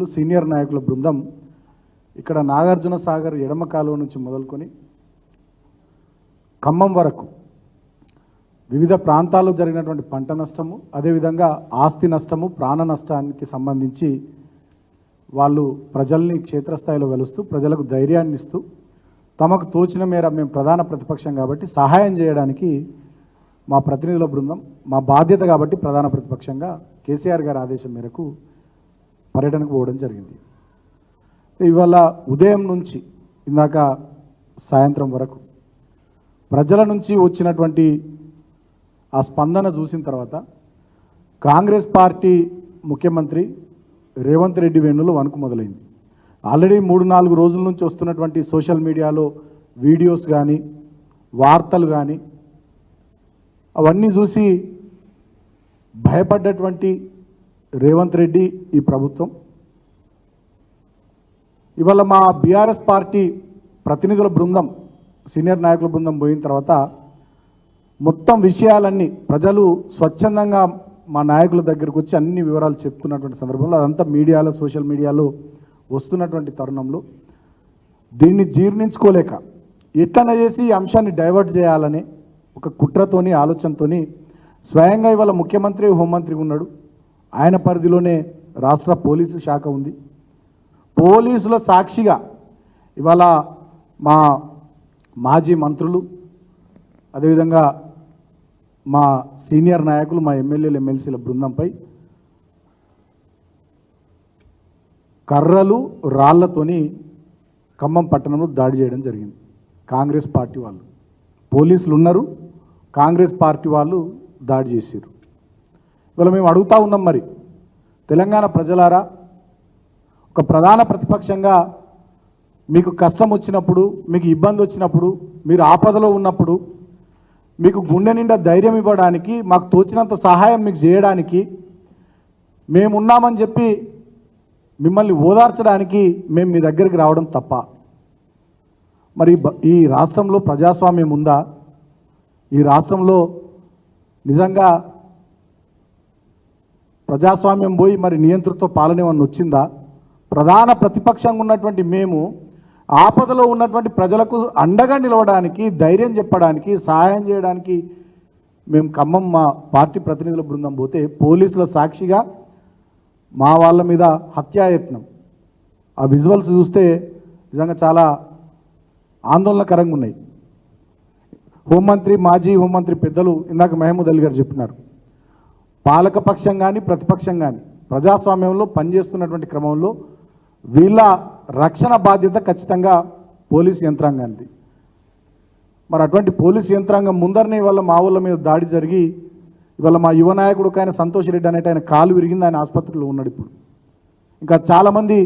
ప్రతినిధులు సీనియర్ నాయకుల బృందం ఇక్కడ నాగార్జున సాగర్ ఎడమ కాలువ నుంచి మొదలుకొని ఖమ్మం వరకు వివిధ ప్రాంతాల్లో జరిగినటువంటి పంట నష్టము, అదేవిధంగా ఆస్తి నష్టము, ప్రాణ నష్టానికి సంబంధించి వాళ్ళు ప్రజల్ని క్షేత్రస్థాయిలో వెలుస్తూ ప్రజలకు ధైర్యాన్ని ఇస్తూ తమకు తోచిన మేర మేము ప్రధాన ప్రతిపక్షం కాబట్టి సహాయం చేయడానికి మా ప్రతినిధుల బృందం మా బాధ్యత కాబట్టి ప్రధాన ప్రతిపక్షంగా కేసీఆర్ గారి ఆదేశం మేరకు పర్యటనకు పోవడం జరిగింది. ఇవాళ ఉదయం నుంచి ఇందాక సాయంత్రం వరకు ప్రజల నుంచి వచ్చినటువంటి ఆ స్పందన చూసిన తర్వాత కాంగ్రెస్ పార్టీ ముఖ్యమంత్రి రేవంత్ రెడ్డి వెన్నులో వణుకు మొదలైంది. ఆల్రెడీ 3-4 రోజుల నుంచి వస్తున్నటువంటి సోషల్ మీడియాలో వీడియోస్ కానీ వార్తలు కానీ అవన్నీ చూసి భయపడ్డటువంటి రేవంత్ రెడ్డి ఈ ప్రభుత్వం ఇవాళ మా బీఆర్ఎస్ పార్టీ ప్రతినిధుల బృందం సీనియర్ నాయకుల బృందం పోయిన తర్వాత మొత్తం విషయాలన్నీ ప్రజలు స్వచ్ఛందంగా మా నాయకుల దగ్గరకు వచ్చి అన్ని వివరాలు చెప్తున్నటువంటి సందర్భంలో అదంతా మీడియాలో సోషల్ మీడియాలో వస్తున్నటువంటి తరుణంలో దీన్ని జీర్ణించుకోలేక ఎట్లన్నా చేసి ఈ అంశాన్ని డైవర్ట్ చేయాలని ఒక కుట్రతోని ఆలోచనతోని స్వయంగా ఇవాళ ముఖ్యమంత్రి హోంమంత్రి ఉన్నాడు. ఆయన పరిధిలోనే రాష్ట్ర పోలీసు శాఖ ఉంది. పోలీసుల సాక్షిగా ఇవాళ మా మాజీ మంత్రులు అదేవిధంగా మా సీనియర్ నాయకులు మా ఎమ్మెల్యేలు ఎమ్మెల్సీల బృందంపై కర్రలు రాళ్లతోని ఖమ్మం పట్టణంలో దాడి చేయడం జరిగింది. కాంగ్రెస్ పార్టీ వాళ్ళు పోలీసులు ఉన్నారు, కాంగ్రెస్ పార్టీ వాళ్ళు దాడి చేశారు. ఇవాళ మేము అడుగుతూ ఉన్నాం, మరి తెలంగాణ ప్రజలారా, ఒక ప్రధాన ప్రతిపక్షంగా మీకు కష్టం వచ్చినప్పుడు, మీకు ఇబ్బంది వచ్చినప్పుడు, మీరు ఆపదలో ఉన్నప్పుడు మీకు గుండె నిండా ధైర్యం ఇవ్వడానికి, మాకు తోచినంత సహాయం మీకు చేయడానికి మేమున్నామని చెప్పి మిమ్మల్ని ఓదార్చడానికి మేము మీ దగ్గరికి రావడం తప్ప? మరి ఈ రాష్ట్రంలో ప్రజాస్వామ్యం ఉందా? ఈ రాష్ట్రంలో నిజంగా ప్రజాస్వామ్యం పోయి మరి నియంతృత్వ పాలన ఏమన్నా వచ్చిందా? ప్రధాన ప్రతిపక్షంగా ఉన్నటువంటి మేము ఆపదలో ఉన్నటువంటి ప్రజలకు అండగా నిలవడానికి, ధైర్యం చెప్పడానికి, సహాయం చేయడానికి మేము ఖమ్మం మా పార్టీ ప్రతినిధుల బృందం పోతే పోలీసుల సాక్షిగా మా వాళ్ళ మీద హత్యాయత్నం, ఆ విజువల్స్ చూస్తే నిజంగా చాలా ఆందోళనకరంగా ఉన్నాయి. హోంమంత్రి, మాజీ హోంమంత్రి పెద్దలు ఇందాక మహమూద్ అలీ గారు చెప్పినారు, పాలకపక్షం కానీ ప్రతిపక్షం కానీ ప్రజాస్వామ్యంలో పనిచేస్తున్నటువంటి క్రమంలో వీళ్ళ రక్షణ బాధ్యత ఖచ్చితంగా పోలీసు యంత్రాంగానికి. మరి అటువంటి పోలీసు యంత్రాంగం ముందరనే ఇవాళ మా ఊళ్ళ మీద దాడి జరిగి ఇవాళ మా యువ నాయకుడు ఆయన సంతోష్ రెడ్డి అనేట ఆయన కాలు విరిగింది, ఆయన ఆసుపత్రిలో ఉన్నాడు. ఇప్పుడు ఇంకా చాలామంది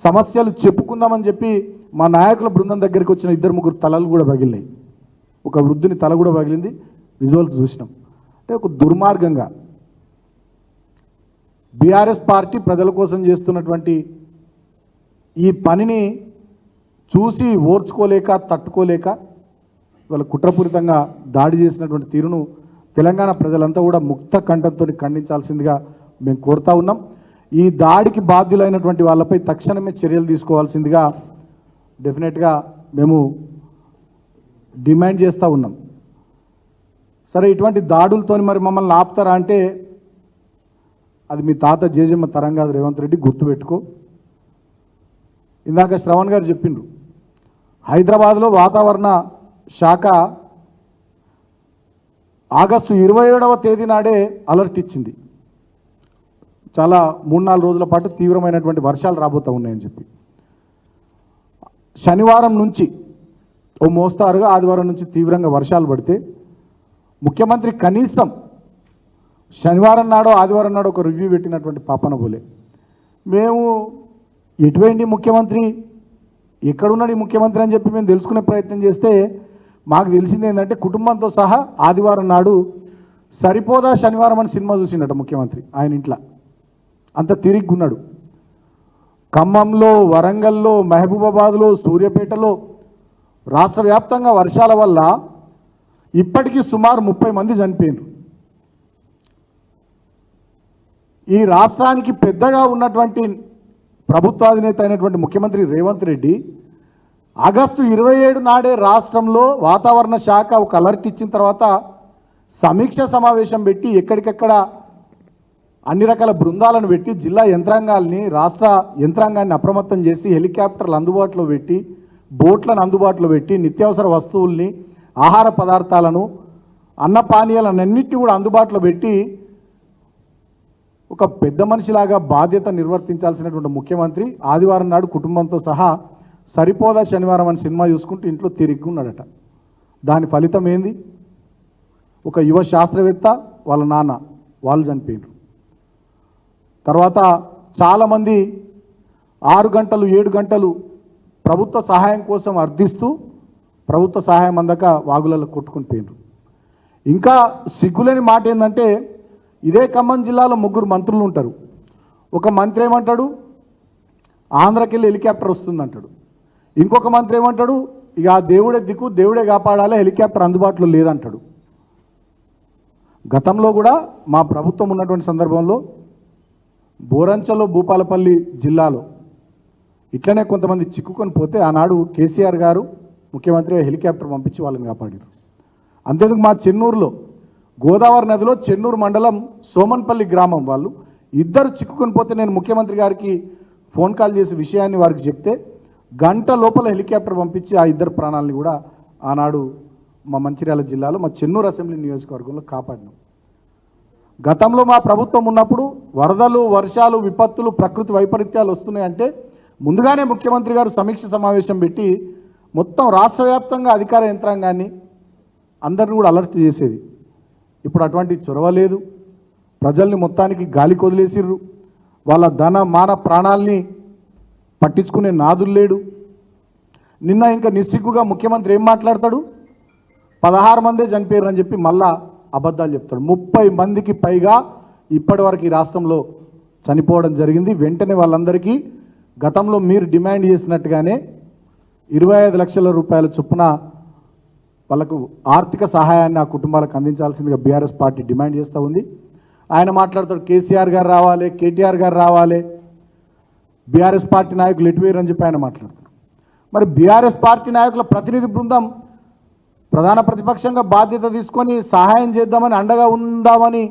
సమస్యలు చెప్పుకుందామని చెప్పి మా నాయకుల బృందం దగ్గరికి వచ్చిన 2-3 తలలు కూడా పగిలినాయి. ఒక వృద్ధుని తల కూడా పగిలింది. విజువల్స్ చూసినాం. అంటే ఒక దుర్మార్గంగా బీఆర్ఎస్ పార్టీ ప్రజల కోసం చేస్తున్నటువంటి ఈ పనిని చూసి ఓర్చుకోలేక, తట్టుకోలేక వాళ్ళ కుట్రపూరితంగా దాడి చేసినటువంటి తీరును తెలంగాణ ప్రజలంతా కూడా ముక్త కంఠంతో ఖండించాల్సిందిగా మేము కోరుతా ఉన్నాం. ఈ దాడికి బాధ్యులైనటువంటి వాళ్ళపై తక్షణమే చర్యలు తీసుకోవాల్సిందిగా డెఫినెట్గా మేము డిమాండ్ చేస్తూ ఉన్నాం. సరే, ఇటువంటి దాడులతో మరి మమ్మల్ని ఆపుతారా అంటే అది మీ తాత జేజమ్మ తరం కాదు రేవంత్ రెడ్డి, గుర్తుపెట్టుకో. ఇందాక శ్రవణ్ గారు చెప్పిండ్రు, హైదరాబాద్లో వాతావరణ శాఖ ఆగస్టు 27వ తేదీ నాడే అలర్ట్ ఇచ్చింది. చాలా 3-4 రోజుల పాటు తీవ్రమైనటువంటి వర్షాలు రాబోతూ ఉన్నాయని చెప్పి. శనివారం నుంచి ఓ మోస్తారుగా, ఆదివారం నుంచి తీవ్రంగా వర్షాలు పడితే ముఖ్యమంత్రి కనీసం శనివారం నాడో ఆదివారం నాడో ఒక రివ్యూ పెట్టినటువంటి పాపన పోలే. మేము ఎటువంటి ముఖ్యమంత్రి, ఎక్కడున్నాడు ఈ ముఖ్యమంత్రి అని చెప్పి మేము తెలుసుకునే ప్రయత్నం చేస్తే మాకు తెలిసింది ఏంటంటే కుటుంబంతో సహా ఆదివారం నాడు సరిపోదా శనివారం అని సినిమా చూసిండట ముఖ్యమంత్రి ఆయన ఇంట్లో. అంత తిరిగున్నాడు. ఖమ్మంలో, వరంగల్లో, మహబూబాబాద్లో, సూర్యాపేటలో రాష్ట్ర వ్యాప్తంగా వర్షాల వల్ల ఇప్పటికీ సుమారు 30 మంది చనిపోయారు. ఈ రాష్ట్రానికి పెద్దగా ఉన్నటువంటి ప్రభుత్వాధినేత అయినటువంటి ముఖ్యమంత్రి రేవంత్ రెడ్డి ఆగస్టు 27 నాడే రాష్ట్రంలో వాతావరణ శాఖ ఒక అలర్ట్ ఇచ్చిన తర్వాత సమీక్ష సమావేశం పెట్టి ఎక్కడికెక్కడ అన్ని రకాల బృందాలను పెట్టి జిల్లా యంత్రాంగాల్ని రాష్ట్ర యంత్రాంగాన్ని అప్రమత్తం చేసి హెలికాప్టర్లు అందుబాటులో పెట్టి బోట్లను అందుబాటులో పెట్టి నిత్యావసర వస్తువుల్ని ఆహార పదార్థాలను అన్న పానీయాలన్నింటినీ కూడా అందుబాటులో పెట్టి ఒక పెద్ద మనిషిలాగా బాధ్యత నిర్వర్తించాల్సినటువంటి ముఖ్యమంత్రి ఆదివారం నాడు కుటుంబంతో సహా సరిపోదా శనివారం అని సినిమా చూసుకుంటూ ఇంట్లో తిరిగున్నాడట. దాని ఫలితం ఏంది? ఒక యువ శాస్త్రవేత్త వాళ్ళ నాన్న వాళ్ళు చనిపోయినారు. తర్వాత చాలామంది 6 గంటలు 7 గంటలు ప్రభుత్వ సహాయం కోసం అర్థిస్తూ ప్రభుత్వ సహాయం అందక వాగులలో కొట్టుకుని పోయినారు. ఇంకా సిగ్గులేని మాట ఏంటంటే ఇదే ఖమ్మం జిల్లాలో 3 మంత్రులు ఉంటారు. ఒక మంత్రి ఏమంటాడు, ఆంధ్రాకి వెళ్ళి హెలికాప్టర్ వస్తుందంటాడు. ఇంకొక మంత్రి ఏమంటాడు, ఇక ఆ దేవుడే దిక్కు దేవుడే కాపాడాలి, హెలికాప్టర్ అందుబాటులో లేదంటాడు. గతంలో కూడా మా ప్రభుత్వం ఉన్నటువంటి సందర్భంలో బోరంచలో భూపాలపల్లి జిల్లాలో ఇట్లనే కొంతమంది చిక్కుకొని పోతే ఆనాడు కేసీఆర్ గారు ముఖ్యమంత్రి హెలికాప్టర్ పంపించి వాళ్ళని కాపాడారు. అంతేందుకు మా చెన్నూరులో గోదావరి నదిలో చెన్నూరు మండలం సోమన్పల్లి గ్రామం వాళ్ళు 2 చిక్కుకొని పోతే నేను ముఖ్యమంత్రి గారికి ఫోన్ కాల్ చేసి విషయాన్ని వారికి చెప్తే గంట లోపల హెలికాప్టర్ పంపించి ఆ 2 ప్రాణాలని కూడా ఆనాడు మా మంచిర్యాల జిల్లాలో మా చెన్నూరు అసెంబ్లీ నియోజకవర్గంలో కాపాడినాం. గతంలో మా ప్రభుత్వం ఉన్నప్పుడు వరదలు, వర్షాలు, విపత్తులు, ప్రకృతి వైపరీత్యాలు వస్తున్నాయంటే ముందుగానే ముఖ్యమంత్రి గారు సమీక్ష సమావేశం పెట్టి మొత్తం రాష్ట్ర వ్యాప్తంగా అధికార యంత్రాంగాన్ని అందరిని కూడా అలర్ట్ చేసేది. ఇప్పుడు అటువంటి చొరవ లేదు. ప్రజల్ని మొత్తానికి గాలికి వదిలేసిర్రు. వాళ్ళ ధన మాన ప్రాణాల్ని పట్టించుకునే నాదులు లేడు. నిన్న ఇంకా నిస్సిగ్గుగా ముఖ్యమంత్రి ఏం మాట్లాడతాడు, 16 మందే చనిపోయారు అని చెప్పి మళ్ళా అబద్ధాలు చెప్తాడు. 30 మందికి పైగా ఇప్పటి వరకు ఈ రాష్ట్రంలో చనిపోవడం జరిగింది. వెంటనే వాళ్ళందరికీ గతంలో మీరు డిమాండ్ చేసినట్టుగానే 25 లక్షల రూపాయల చొప్పున వాళ్ళకు ఆర్థిక సహాయాన్ని ఆ కుటుంబాలకు అందించాల్సిందిగా బీఆర్ఎస్ పార్టీ డిమాండ్ చేస్తూ ఉంది. ఆయన మాట్లాడతాడు, కేసీఆర్ గారు రావాలి, కేటీఆర్ గారు రావాలి, బీఆర్ఎస్ పార్టీ నాయకులు ఎటువేరు అని చెప్పి ఆయన మాట్లాడతారు. మరి బీఆర్ఎస్ పార్టీ నాయకుల ప్రతినిధి బృందం ప్రధాన ప్రతిపక్షంగా బాధ్యత తీసుకొని సహాయం చేద్దామని అండగా ఉందామని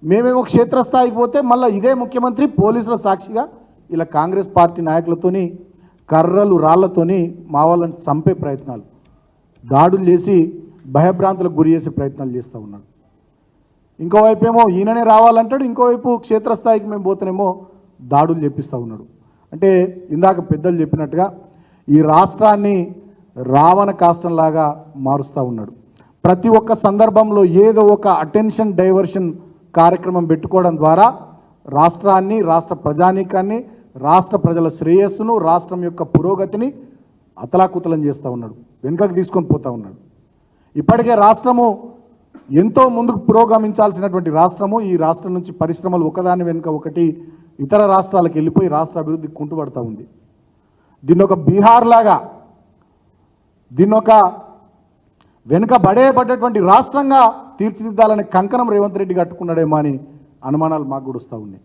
మేమేమో క్షేత్రస్థాయికి పోతే మళ్ళీ ఇదే ముఖ్యమంత్రి పోలీసుల సాక్షిగా ఇలా కాంగ్రెస్ పార్టీ నాయకులతోని కర్రలు రాళ్లతోని మా వాళ్ళని చంపే ప్రయత్నాలు, దాడులు చేసి భయభ్రాంతులకు గురి చేసే ప్రయత్నాలు చేస్తూ ఉన్నాడు. ఇంకోవైపు ఏమో ఈయననే రావాలంటాడు, ఇంకోవైపు క్షేత్రస్థాయికి మేము పోతేనేమో దాడులు చేపిస్తూ ఉన్నాడు. అంటే ఇందాక పెద్దలు చెప్పినట్టుగా ఈ రాష్ట్రాన్ని రావణ కాష్టంలాగా మారుస్తూ ఉన్నాడు. ప్రతి ఒక్క సందర్భంలో ఏదో ఒక అటెన్షన్ డైవర్షన్ కార్యక్రమం పెట్టుకోవడం ద్వారా రాష్ట్రాన్ని, రాష్ట్ర ప్రజానీకాన్ని, రాష్ట్ర ప్రజల శ్రేయస్సును, రాష్ట్రం యొక్క పురోగతిని అతలాకుతలం చేస్తూ ఉన్నాడు, వెనుకకు తీసుకొని పోతూ ఉన్నాడు. ఇప్పటికే రాష్ట్రము ఎంతో ముందుకు పురోగమించాల్సినటువంటి రాష్ట్రము, ఈ రాష్ట్రం నుంచి పరిశ్రమలు ఒకదాని వెనుక ఒకటి ఇతర రాష్ట్రాలకు వెళ్ళిపోయి రాష్ట్ర అభివృద్ధి కుంటుపడుతూ ఉంది. దీన్ని ఒక బీహార్ లాగా, దీన్ని ఒక వెనుకబడేయబడ్డటువంటి రాష్ట్రంగా తీర్చిదిద్దాలని కంకణం రేవంత్ రెడ్డి కట్టుకున్నాడేమో అని అనుమానాలు మాకు కూడా వస్తూ ఉన్నాయి.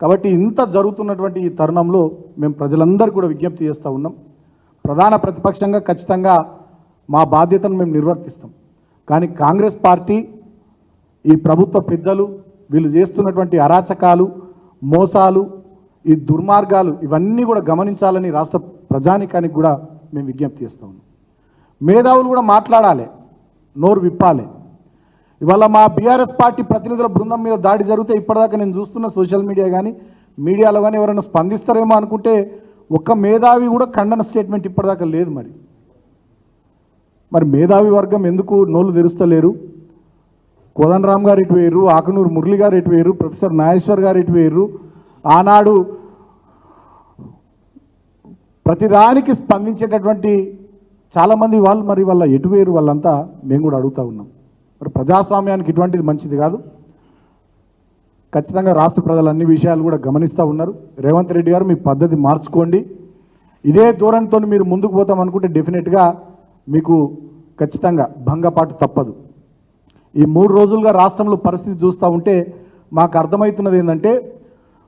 కాబట్టి ఇంత జరుగుతున్నటువంటి ఈ తరుణంలో మేము ప్రజలందరూ కూడా విజ్ఞప్తి చేస్తూ ఉన్నాం. ప్రధాన ప్రతిపక్షంగా ఖచ్చితంగా మా బాధ్యతను మేము నిర్వర్తిస్తాం. కానీ కాంగ్రెస్ పార్టీ, ఈ ప్రభుత్వ పెద్దలు వీళ్ళు చేస్తున్నటువంటి అరాచకాలు, మోసాలు, ఈ దుర్మార్గాలు ఇవన్నీ కూడా గమనించాలని రాష్ట్ర ప్రజానికానికి కూడా మేము విజ్ఞప్తి చేస్తూ ఉన్నాం. మేధావులు కూడా మాట్లాడాలి, నోరు విప్పాలి. ఇవాళ మా బీఆర్ఎస్ పార్టీ ప్రతినిధుల బృందం మీద దాడి జరిగితే ఇప్పటిదాకా నేను చూస్తున్న సోషల్ మీడియా కానీ మీడియాలో కానీ ఎవరైనా స్పందిస్తారేమో అనుకుంటే ఒక్క మేధావి కూడా ఖండన స్టేట్మెంట్ ఇప్పటిదాకా లేదు. మరి మేధావి వర్గం ఎందుకు నోళ్ళు తెరుస్తలేరు? కోదండరామ్ గారు ఇటు వేయరు, ఆకునూరు మురళి గారు ఇటు వేయరు, ప్రొఫెసర్ నాగేశ్వర్ గారు ఇటు వేయరు. ఆనాడు ప్రతిదానికి స్పందించేటటువంటి చాలామంది వాళ్ళు మరి వాళ్ళ ఎటు వేరు వాళ్ళంతా మేము కూడా అడుగుతూ ఉన్నాం. మరి ప్రజాస్వామ్యానికి ఇటువంటిది మంచిది కాదు. ఖచ్చితంగా రాష్ట్ర ప్రజలు అన్ని విషయాలు కూడా గమనిస్తూ ఉన్నారు. రేవంత్ రెడ్డి గారు మీ పద్ధతి మార్చుకోండి. ఇదే ధోరణితో మీరు ముందుకు పోతాం అనుకుంటే డెఫినెట్గా మీకు ఖచ్చితంగా భంగపాటు తప్పదు. ఈ 3 రోజులుగా రాష్ట్రంలో పరిస్థితి చూస్తూ ఉంటే మాకు అర్థమవుతున్నది ఏంటంటే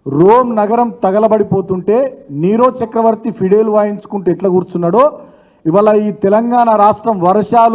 రోమ్ నగరం తగలబడిపోతుంటే నీరో చక్రవర్తి ఫిడేలు వాయించుకుంటూ ఎట్లా కూర్చున్నాడో ఇవాళ ఈ తెలంగాణ రాష్ట్రం వర్షాలు